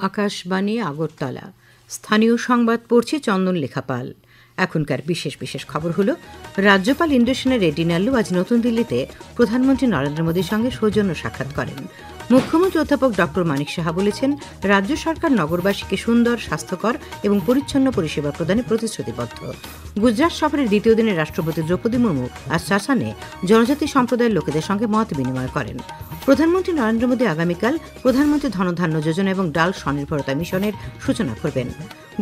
আকাশবাণী আগরতলা। স্থানীয় সংবাদ পড়ছে চন্দন লেখাপাল। এখনকার বিশেষ বিশেষ খবর হলো, রাজ্যপাল ইন্দ্রসেনা রেড্ডি নাল্লু আজ নতুন দিল্লিতে প্রধানমন্ত্রী নরেন্দ্র মোদীর সঙ্গে সৌজন্য সাক্ষাৎ করেন। মুখ্যমন্ত্রী অধ্যাপক ডক্টর মানিক সাহা বলেছেন, রাজ্য সরকার নগরবাসীকে সুন্দর, স্বাস্থ্যকর এবং পরিচ্ছন্ন পরিষেবা প্রদানে প্রতিশ্রুতিবদ্ধ। গুজরাট সফরের দ্বিতীয় দিনে রাষ্ট্রপতি দ্রৌপদী মুর্মু আজ শাসানে জনজাতি সম্প্রদায়ের লোকেদের সঙ্গে মত বিনিময় করেন। প্রধানমন্ত্রী নরেন্দ্র মোদী আগামীকাল প্রধানমন্ত্রী ধনধান্য যোজনা এবং ডাল স্বনির্ভরতা মিশনের সূচনা করবেন।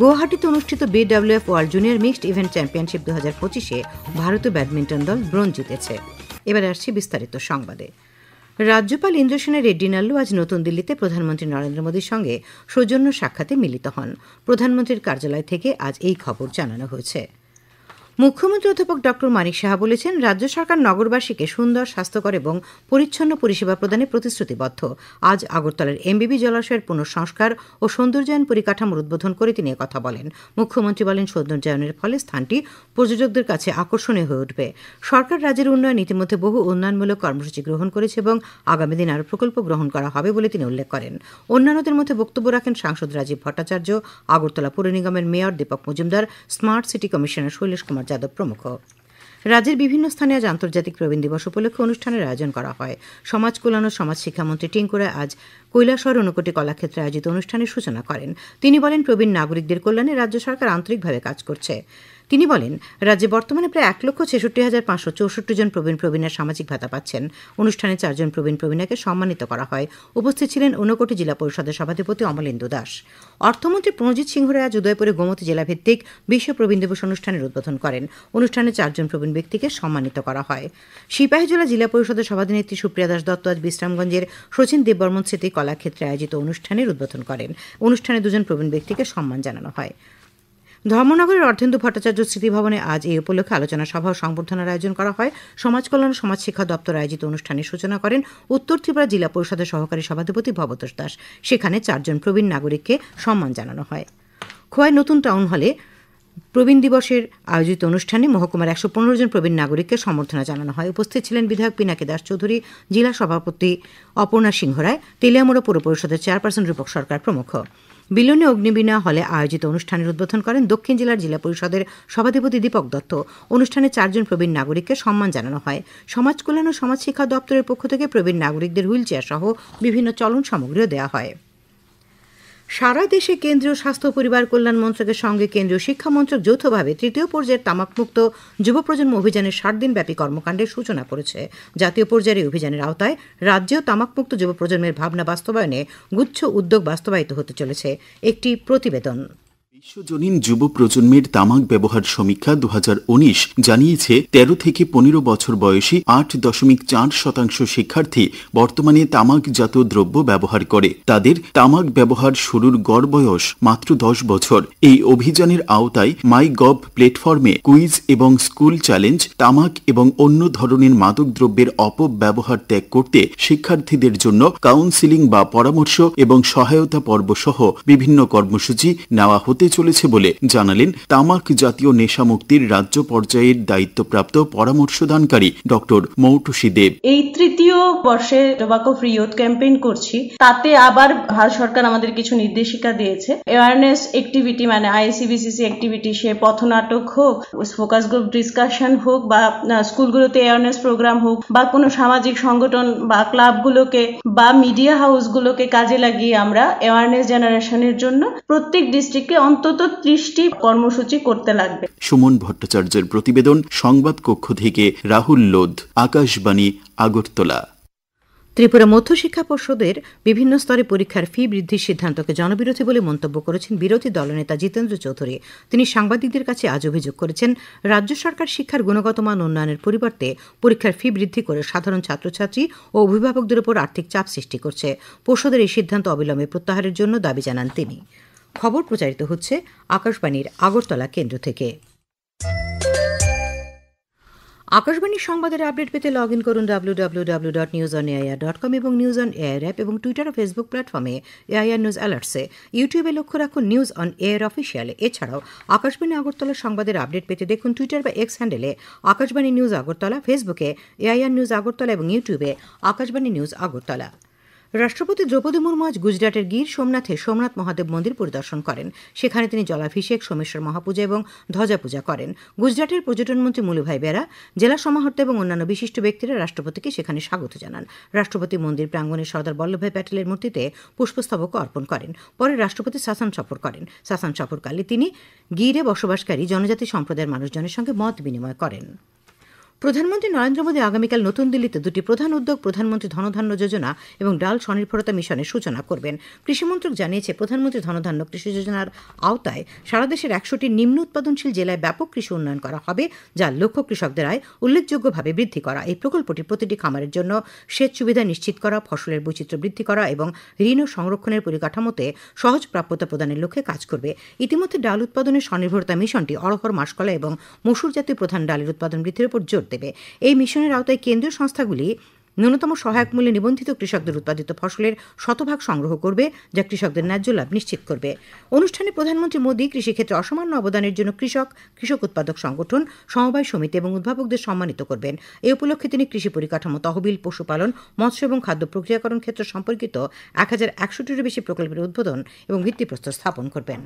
গুয়াহাটিতে অনুষ্ঠিত BWF world junior mixed event championship 2025-এ ভারতীয় ব্যাডমিন্টন দল ব্রোঞ্জ জিতেছে। এবার আসছে বিস্তারিত সংবাদে। রাজ্যপাল ইন্দ্রসেনা রেড্ডি নাল্লু আজ নতুন দিল্লিতে প্রধানমন্ত্রী নরেন্দ্র মোদীর সঙ্গে সৌজন্য সাক্ষাতে মিলিত হন। প্রধানমন্ত্রীর কার্যালয় থেকে আজ এই খবর জানানো হয়েছে। মুখ্যমন্ত্রী অধ্যাপক ডক্টর মানিক সাহা বলেছেন, রাজ্য সরকার নগরবাসীকে সুন্দর, স্বাস্থ্যকর এবং পরিচ্ছন্ন পরিষেবা প্রদানে প্রতিশ্রুতিবদ্ধ। আজ আগরতলার MBB জলাশয়ের পুনঃসংস্কার ও সৌন্দর্যায়ন পরিকাঠামোর উদ্বোধন করে তিনি কথা বলেন। মুখ্যমন্ত্রী বলেন, সৌন্দর্যায়নের ফলে স্থানটি পর্যটকদের কাছে আকর্ষণীয় হয়ে উঠবে। সরকার রাজ্যের উন্নয়ন ইতিমধ্যে বহু উন্নয়নমূলক কর্মসূচি গ্রহণ করেছে এবং আগামী দিন আরও প্রকল্প গ্রহণ করা হবে বলে তিনি উল্লেখ করেন। অন্যান্যদের মধ্যে বক্তব্য রাখেন সাংসদ রাজীব ভট্টাচার্য, আগরতলা পৌর নিগমের mayor Dipak Majumdar, smart city commissioner Shailesh Kumar Yadav প্রমুখ। রাজ্যের বিভিন্ন স্থানে আজ আন্তর্জাতিক প্রবীণ দিবস উপলক্ষে অনুষ্ঠানের আয়োজন করা হয়। সমাজ কল্যাণ ও সমাজ শিক্ষামন্ত্রী টিঙ্কু রায় আজ কৈলাসহর ঊনকোটি কলাক্ষেত্রে আয়োজিত অনুষ্ঠানের সূচনা করেন। তিনি বলেন, প্রবীণ নাগরিকদের কল্যাণে রাজ্য সরকার আন্তরিকভাবে কাজ করছে। তিনি বলেন, রাজ্যে বর্তমানে প্রায় 1,66,564 জন প্রবীণা সামাজিক ভাতা পাচ্ছেন। অনুষ্ঠানে 4 জন প্রবীণাকে সম্মানিত করা হয়। উপস্থিত ছিলেন ঊনকোটি জেলা পরিষদের সভাধিপতি অমলেন্দু দাস। অর্থমন্ত্রী প্রণজিৎ সিংহ রায় আজ উদয়পুরে গোমতী জেলাভিত্তিক বিশ্ব প্রবীণ দিবস অনুষ্ঠানের উদ্বোধন করেন। অনুষ্ঠানে 4 জন প্রবীণ ব্যক্তিকে সম্মানিত করা হয়। সিপাহীজলা জেলা পরিষদের সভাধিনেত্রী সুপ্রিয়া দাস দত্ত আজ বিশ্রামগঞ্জের শচীন দেববর্মন স্মৃতি কলাক্ষেত্রে আয়োজিত অনুষ্ঠানের উদ্বোধন করেন। অনুষ্ঠানে 2 জন প্রবীণ ব্যক্তিকে সম্মান জানানো হয়। ধর্মনগরের অর্ধেন্দু ভট্টাচার্য স্মৃতিভবনে আজ এই উপলক্ষে আলোচনা সভা ও সংবর্ধনার আয়োজন করা হয়। সমাজ কল্যাণ ও সমাজ শিক্ষা দপ্তর আয়োজিত অনুষ্ঠানের সূচনা করেন উত্তর ত্রিপুরা জেলা পরিষদের সহকারী সভাধিপতি ভবতোষ দাস। সেখানে 4 জন প্রবীণ নাগরিককে সম্মান জানানো হয়। খোয়াই নতুন টাউন হলে প্রবীণ দিবসের আয়োজিত অনুষ্ঠানে মহকুমার 115 জন প্রবীণ নাগরিককে সম্বর্ধনা জানানো হয়। উপস্থিত ছিলেন বিধায়ক পিনাকি দাস চৌধুরী, জেলা সভাপতি অপর্ণা সিংহ রায়, তেলিয়ামুড়া পৌর পরিষদের চেয়ারপারসন রূপক সরকার প্রমুখ। বিলনে অগ্নিবীণা হলে আয়োজিত অনুষ্ঠানের উদ্বোধন করেন দক্ষিণ জেলার জেলা পরিষদের সভাধিপতি দীপক দত্ত। অনুষ্ঠানে 4 জন প্রবীণ নাগরিককে সম্মান জানানো হয়। সমাজ কল্যাণ ও সমাজ শিক্ষা দপ্তরের পক্ষ থেকে প্রবীণ নাগরিকদের হুইল চেয়ার সহ বিভিন্ন চলন সামগ্রীও দেওয়া হয়। সারা দেশে কেন্দ্রীয় স্বাস্থ্য পরিবার কল্যাণ মন্ত্রকের সঙ্গে কেন্দ্রীয় শিক্ষা মন্ত্রক যৌথভাবে 3য় পর্যায়ের তামাকমুক্ত যুব প্রজন্ম অভিযানের 60 দিনব্যাপী কর্মকাণ্ডের সূচনা করেছে। জাতীয় পর্যায়ের এই অভিযানের আওতায় রাজ্যেও তামাকমুক্ত যুব প্রজন্মের ভাবনা বাস্তবায়নে গুচ্ছ উদ্যোগ বাস্তবায়িত হতে চলেছে। একটি প্রতিবেদন। বিশ্বজনীন যুব প্রজন্মের তামাক ব্যবহার সমীক্ষা 2019 জানিয়েছে 13 থেকে 15 বছর বয়সী 8.4% শিক্ষার্থী বর্তমানে তামাকজাত দ্রব্য ব্যবহার করে। তাদের তামাক ব্যবহার শুরুর গড় বয়স মাত্র 10 বছর। এই অভিযানের আওতায় মাই গভ প্ল্যাটফর্মে কুইজ এবং স্কুল চ্যালেঞ্জ, তামাক এবং অন্য ধরনের মাদক দ্রব্যের অপব্যবহার ত্যাগ করতে শিক্ষার্থীদের জন্য কাউন্সেলিং বা পরামর্শ এবং সহায়তা পর্ব সহ বিভিন্ন কর্মসূচি নেওয়া হতে চলেছে বলে জানালেন তামাক জাতীয় নেশামুক্তির রাজ্য পর্যায়ের দায়িত্বপ্রাপ্ত পরামর্শদানকারী ডক্টর মৌটুসী দেব। এই 3য় বর্ষে টোবাকো ফ্রি ইউথ ক্যাম্পেইন করছি। তাতে আবার ভারত সরকার আমাদের কিছু নির্দেশিকা দিয়েছে। অ্যাওয়ারনেস অ্যাক্টিভিটি মানে ICBCC অ্যাক্টিভিটি, সে পথনাটক হোক, ফোকাস গ্রুপ ডিসকাশন হোক, বা স্কুলগুলোতে অ্যাওয়ারনেস প্রোগ্রাম হোক, বা কোনো সামাজিক সংগঠন বা ক্লাবগুলোকে বা মিডিয়া হাউসগুলোকে কাজে লাগিয়ে আমরা অ্যাওয়ারনেস জেনারেশনের জন্য প্রত্যেক ডিস্ট্রিক্টে অন্তত 30টি কর্মসূচি করতে লাগবে। সুমন ভট্টাচার্যের প্রতিবেদন, সংবাদ কক্ষ থেকে রাহুল লোধ, আকাশবাণী আগরতলা। ত্রিপুরা মধ্যশিক্ষা পর্ষদের বিভিন্ন স্তরে পরীক্ষার ফি বৃদ্ধির সিদ্ধান্তকে জনবিরোধী বলে মন্তব্য করেছেন বিরোধী দলনেতা জিতেন্দ্র চৌধুরী। তিনি সাংবাদিকদের কাছে আজ অভিযোগ করেছেন, রাজ্য সরকার শিক্ষার গুণগত মান উন্নয়নের পরিবর্তে পরীক্ষার ফি বৃদ্ধি করে সাধারণ ছাত্রছাত্রী ও অভিভাবকদের উপর আর্থিক চাপ সৃষ্টি করছে। পর্ষদের এই সিদ্ধান্ত অবিলম্বে প্রত্যাহারের জন্য দাবি জানান তিনি। খবর প্রচারিত হচ্ছে আকাশবাণীর আগরতলা কেন্দ্র থেকে। আকাশবাণীর সংবাদের আপডেট পেতে লগ ইন করুন www.newsonair.com এবং নিউজ অন এয়ার অ্যাপ এবং টুইটার ও ফেসবুক প্ল্যাটফর্মে এআইআর নিউজ অ্যালার্টসে। ইউটিউবে লক্ষ্য রাখুন নিউজ অন এয়ার অফিসিয়াল। এছাড়াও আকাশবাণী আগরতলার সংবাদের আপডেট পেতে দেখুন টুইটার বা এক্স হ্যান্ডেলে আকাশবাণী নিউজ আগরতলা, ফেসবুকে এআইআর নিউজ আগরতলা এবং ইউটিউবে আকাশবাণী নিউজ আগরতলা। রাষ্ট্রপতি দ্রৌপদী মুর্মু আজ গুজরাটের গির সোমনাথে সোমনাথ মহাদেব মন্দির পরিদর্শন করেন। সেখানে তিনি জলাভিষেক, সোমেশ্বর মহাপূজা এবং ধ্বজা পূজা করেন। গুজরাটের পর্যটন মন্ত্রী মুলুভাই বেরা, জেলা সমাহর্তা এবং অন্যান্য বিশিষ্ট ব্যক্তিরা রাষ্ট্রপতিকে সেখানে স্বাগত জানান। রাষ্ট্রপতি মন্দির প্রাঙ্গণে সর্দার বল্লভভাই প্যাটেলের মূর্তিতে পুষ্পস্তবক অর্পণ করেন। পরে রাষ্ট্রপতি সাসান সফর করেন। সাসান সফরকালে তিনি গিরে বসবাসকারী জনজাতি সম্প্রদায়ের মানুষজনের সঙ্গে মত বিনিময় করেন। প্রধানমন্ত্রী নরেন্দ্র মোদী আগামীকাল নতুন দিল্লিতে দুটি প্রধান উদ্যোগ প্রধানমন্ত্রী ধনধান্য যোজনা এবং ডাল স্বনির্ভরতা মিশনের সূচনা করবেন। কৃষি মন্ত্রক জানিয়েছে, প্রধানমন্ত্রী ধনধান্য কৃষি যোজনার আওতায় সারা দেশের 100টি নিম্ন উৎপাদনশীল জেলায় ব্যাপক কৃষি উন্নয়ন করা হবে, যার লক্ষ্য কৃষকদের আয় উল্লেখযোগ্যভাবে বৃদ্ধি করা। এই প্রকল্পটি প্রতিটি খামারের জন্য সেচ সুবিধা নিশ্চিত করা, ফসলের বৈচিত্র্য বৃদ্ধি করা এবং ঋণ ও সংরক্ষণের পরিকাঠামোতে সহজ প্রাপ্যতা প্রদানের লক্ষ্যে কাজ করবে। ইতিমধ্যে ডাল উৎপাদনের স্বনির্ভরতা মিশনটি অড়হর, মাসকলা এবং মসুর জাতীয় প্রধান ডালের উৎপাদন বৃদ্ধির উপর জোর দেবে। এই মিশনের আওতায় কেন্দ্রীয় সংস্থাগুলি ন্যূনতম সহায়ক মূল্যে নিবন্ধিত কৃষকদের উৎপাদিত ফসলের শতভাগ সংগ্রহ করবে, যা কৃষকদের ন্যায্য লাভ নিশ্চিত করবে। অনুষ্ঠানে প্রধানমন্ত্রী মোদী কৃষিক্ষেত্রে অসামান্য অবদানের জন্য কৃষক উৎপাদক সংগঠন, সমবায় সমিতি এবং উদ্ভাবকদের সম্মানিত করবেন। এই উপলক্ষে তিনি কৃষি পরিকাঠামো, তহবিল, পশুপালন, মৎস্য এবং খাদ্য প্রক্রিয়াকরণ ক্ষেত্র সম্পর্কিত 1161টিরও বেশি প্রকল্পের উদ্বোধন এবং ভিত্তিপ্রস্তর স্থাপন করবেন।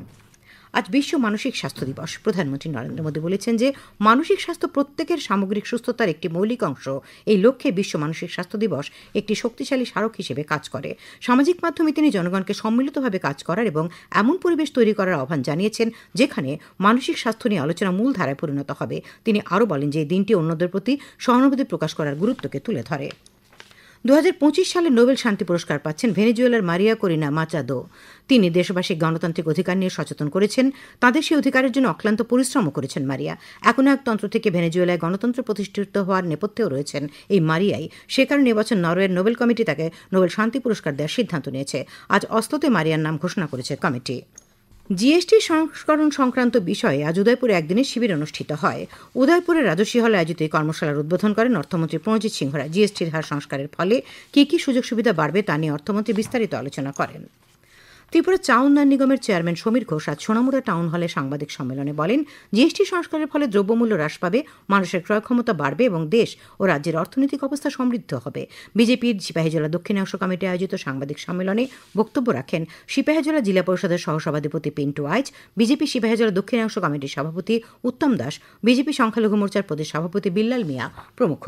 আজ বিশ্ব মানসিক স্বাস্থ্য দিবস। প্রধানমন্ত্রী নরেন্দ্র মোদী বলেছেন যে মানসিক স্বাস্থ্য প্রত্যেকের সামগ্রিক সুস্থতার একটি মৌলিক অংশ। এই লক্ষ্যে বিশ্ব মানসিক স্বাস্থ্য দিবস একটি শক্তিশালী স্মারক হিসেবে কাজ করে। সামাজিক মাধ্যমে তিনি জনগণকে সম্মিলিতভাবে কাজ করার এবং এমন পরিবেশ তৈরি করার আহ্বান জানিয়েছেন যেখানে মানসিক স্বাস্থ্য নিয়ে আলোচনা মূল ধারায় পরিণত হবে। তিনি আরও বলেন যে এই দিনটি অন্যদের প্রতি সহানুভূতি প্রকাশ করার গুরুত্বকে তুলে ধরে। 2025 সালে নোবেল শান্তি পুরস্কার পাচ্ছেন ভেনেজুয়েলার মারিয়া করিনা মাচাদো। তিনি দেশবাসীর গণতান্ত্রিক অধিকার নিয়ে সচেতন করেছেন। তাদের সেই অধিকারের জন্য অক্লান্ত পরিশ্রমও করেছেন মারিয়া। একনায়কতন্ত্র থেকে ভেনেজুয়েলায় গণতন্ত্র প্রতিষ্ঠিত হওয়ার নেপথ্যেও রয়েছেন এই মারিয়াই। সে কারণে এবছর নরওয়ের নোবেল কমিটি তাকে নোবেল শান্তি পুরস্কার দেওয়ার সিদ্ধান্ত নিয়েছে। আজ অস্লোতে মারিয়ার নাম ঘোষণা করেছে কমিটি। জিএসটি সংস্করণ সংক্রান্ত বিষয়ে আজ উদয়পুরে একদিনের শিবির অনুষ্ঠিত হয়। উদয়পুরের রাজস্বী হলে আয়োজিত এই কর্মশালার উদ্বোধন করেন অর্থমন্ত্রী প্রণজিৎ সিংহরা। জিএসটির হার সংস্কারের ফলে কী কী সুযোগ সুবিধা বাড়বে তা নিয়ে অর্থমন্ত্রী বিস্তারিত আলোচনা করেন। ত্রিপুরা চা উন্নয়ন নিগমের চেয়ারম্যান সমীর ঘোষ আজ সোনামুড়া টাউন হলে সাংবাদিক সম্মেলনে বলেন, জিএসটি সংস্কারের ফলে দ্রব্যমূল্য হ্রাস পাবে, মানুষের ক্রয় ক্ষমতা বাড়বে এবং দেশ ও রাজ্যের অর্থনৈতিক অবস্থা সমৃদ্ধ হবে। বিজেপির সিপাহীজলা দক্ষিণাংশ কমিটি আয়োজিত সাংবাদিক সম্মেলনে বক্তব্য রাখেন সিপাহীজলা জিলা পরিষদের সহসভাধিপতি পিন্টু আইচ, বিজেপি সিপাহীজলা দক্ষিণাংশ কমিটির সভাপতি উত্তম দাস, বিজেপি সংখ্যালঘু মোর্চার প্রদেশ সভাপতি বিল্লাল মিয়া প্রমুখ।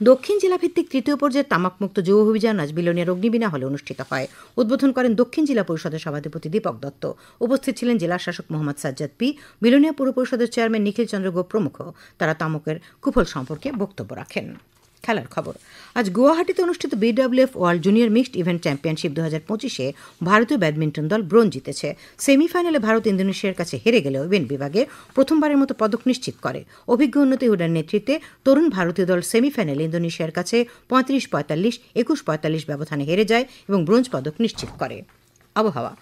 দক্ষিণ জেলাভিত্তিক তৃতীয় পর্যায়ের তামাকমুক্ত যুব অভিযান আজ বিলোনিয়ার অগ্নিবীণা হলে অনুষ্ঠিত হয়। উদ্বোধন করেন দক্ষিণ জেলা পরিষদের সভাধিপতি দীপক দত্ত। উপস্থিত ছিলেন জেলা শাসক মোহাম্মদ সাজ্জাদ পি, বিলোনিয়া পৌর পরিষদের চেয়ারম্যান নিখিল চন্দ্র গোপ প্রমুখ। তারা তামাকের কুফল সম্পর্কে বক্তব্য রাখেন। খেলার খবর। আজ গুয়াহাটিতে অনুষ্ঠিত BWF world junior mixed event championship 2025-এ ভারতীয় ব্যাডমিন্টন দল ব্রোঞ্জ জিতেছে। সেমিফাইনালে ভারত ইন্দোনেশিয়ার কাছে হেরে গেলেও ইভেন্ট বিভাগে প্রথমবারের মতো পদক নিশ্চিত করে। অভিজ্ঞ উন্নতি হুডার নেতৃত্বে তরুণ ভারতীয় দল সেমিফাইনালে ইন্দোনেশিয়ার কাছে 35-45, 21-45 ব্যবধানে হেরে যায় এবং ব্রোঞ্জ পদক নিশ্চিত করে। আবহাওয়া।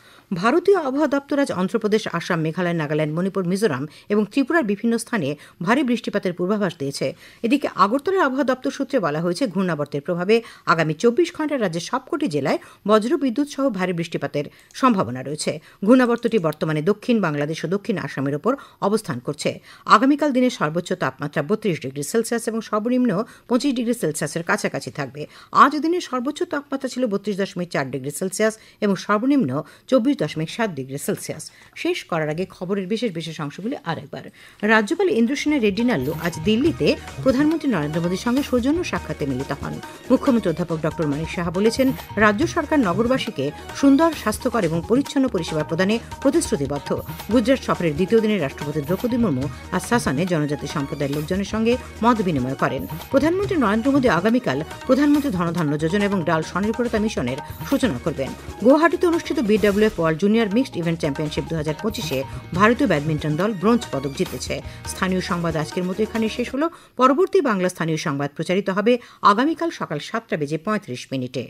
ভারতীয় আবহাওয়া দপ্তর আজ অন্ধ্রপ্রদেশ, আসাম, মেঘালয়, নাগাল্যান্ড, মণিপুর, মিজোরাম এবং ত্রিপুরার বিভিন্ন স্থানে ভারী বৃষ্টিপাতের পূর্বাভাস দিয়েছে। এদিকে আগরতলার আবহাওয়া দপ্তর সূত্রে বলা হয়েছে, ঘূর্ণাবর্তের প্রভাবে আগামী 24 ঘণ্টায় রাজ্যের সবকটি জেলায় বজ্রবিদ্যুৎ সহ ভারী বৃষ্টিপাতের সম্ভাবনা রয়েছে। ঘূর্ণাবর্তটি বর্তমানে দক্ষিণ বাংলাদেশ ও দক্ষিণ আসামের ওপর অবস্থান করছে। আগামীকাল দিনের সর্বোচ্চ তাপমাত্রা 32 ডিগ্রি সেলসিয়াস এবং সর্বনিম্ন 25 ডিগ্রি সেলসিয়াসের কাছাকাছি থাকবে। আজ দিনের সর্বোচ্চ তাপমাত্রা ছিল 32.4 ডিগ্রি সেলসিয়াস এবং সর্বনিম্ন 24.7 ডিগ্রি সেলসিয়াস। শেষ করার আগে খবরের বিশেষ বিশেষ অংশগুলি আরেকবার। রাজ্যপাল ইন্দ্রসেনা রেড্ডি নাল্লু আজ দিল্লিতে প্রধানমন্ত্রী নরেন্দ্র মোদীর সঙ্গে সৌজন্য সাক্ষাতে মিলিত হন। মুখ্যমন্ত্রী অধ্যাপক ডক্টর মানিক সাহা বলেছেন, রাজ্য সরকার নগরবাসীকে সুন্দর, স্বাস্থ্যকর এবং পরিচ্ছন্ন পরিষেবা প্রদানে প্রতিশ্রুতিবদ্ধ। গুজরাট সফরের দ্বিতীয় দিনে রাষ্ট্রপতি দ্রৌপদী মুর্মু আজ সাসানে জনজাতি সম্প্রদায়ের লোকজনের সঙ্গে মত বিনিময় করেন। প্রধানমন্ত্রী নরেন্দ্র মোদী আগামীকাল প্রধানমন্ত্রী ধনধান্য যোজনা এবং ডাল স্বনির্ভরতা মিশনের সূচনা করবেন। গুয়াহাটিতে অনুষ্ঠিত BWF world junior mixed event championship 2025-এ ভারতীয় ব্যাডমিন্টন দল ব্রোঞ্জ পদক জিতেছে। স্থানীয় সংবাদ আজকের মতো এখানে শেষ হলো। পরবর্তী বাংলা স্থানীয় সংবাদ প্রচারিত হবে আগামীকাল সকাল 7:35 মিনিটে।